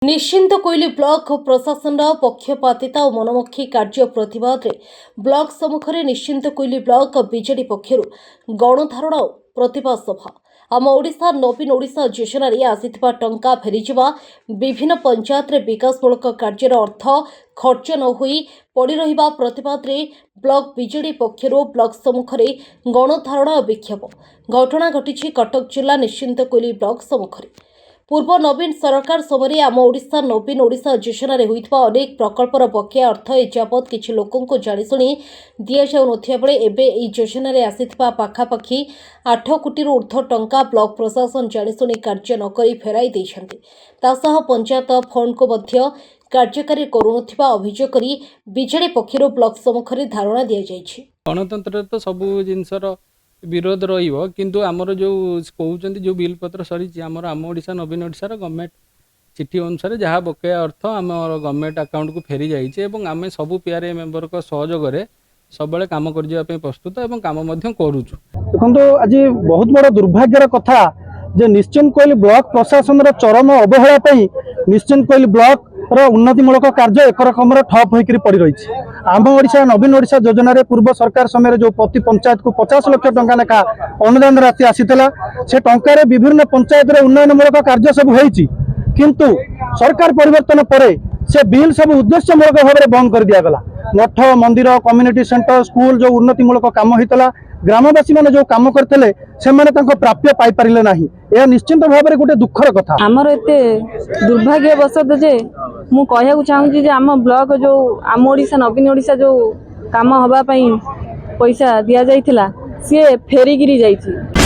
निश्चिंत कोइली ब्लॉक प्रशासन पक्षपातिता और मनमुखी कार्य प्रतिवाद रे ब्लॉक सम्मुख में निश्चिंत कोइली ब्लॉक बीजेडी पक्षर गणधारणा और प्रतिवाद सभा आम ओडिशा नवीन ओडिशा योजन आसीथिबा टंका फेरीजिबा विभिन्न पंचायत रे विकासमूलक कार्यर अर्थ खर्च न होई पड़ी रहिबा प्रतिवाद रे ब्लॉक बीजेडी पक्षर ब्लॉक सम्मुख में गणधारणा और विक्षोभ घटना घटी कटक जिला निश्चिंत कोइली ब्लॉक सम्मुख में पूर्व नवीन सरकार समय आम ओडिशा नवीन ओडिशा योजन अनेक प्रकल्पर बकेया अर्थ एजावत किसी लोकों जाशुणी दि जाऊन बेले एवं योजन आसीथिबा पाखापाखि 8 कोटी ऊर्ध्व टंका ब्लॉक प्रशासन जाशुणी कार्य नक फेराई देइछन्ति। तासह पंचायत फंड को मध्य कार्यकारी करुनथिबा अभियोग करी बीजेडी पक्षर ब्लॉक सम्मुख में धारणा दि जाइछि। गणतंत्र तो सबू जिनसर विरोध रु आमर जो कहते जो बिल पत्र सरी आम ओडिशा नवीन ओडिशार गवर्नमेंट चिठी अनुसार जहाँ बकेया अर्थ आम गवर्नमेंट अकाउंट को फेरी जाइए और आम सबू पीआरए मेंबर को सहयोग सब कम कर प्रस्तुत और कम करुचु। देखो आज बहुत बड़ दुर्भाग्यर कथा जे निश्चिंत कोइली ब्लॉक प्रशासन चरम अवहेला निश्चिंत कोइली ब्लॉक उन्नतिमूलक कार्य एक रकम ठप होकर पड़ रही। आम ओडिशा नवीन ओडिशा योजन पूर्व सरकार समय जो प्रति पंचायत को 50 लाख टंका लेखा अनुदान राशि आसीला से टंकार विभिन्न पंचायत उन्नयनमूलक कार्य सब होती किंतु सरकार परिवर्तन पर से बिल सब उद्देश्यमूलक भाव में बंद कर दिगला। मठ मंदिर कम्युनिटी सेंटर स्कूल जो उन्नतिमूलक काम होता ग्रामवासी मैंने जो काम करते से प्राप्य पाई पारे ना यह निश्चिंत भाव में गोटे दुखर कथा। आमर एते दुर्भाग्यवशत जे मु कहू चाहूँगी आम ब्लॉक जो आम ओडिशा नवीन ओडिशा जो काम हवा पैसा दि जाइथिला सी फेरिकी जाइछि।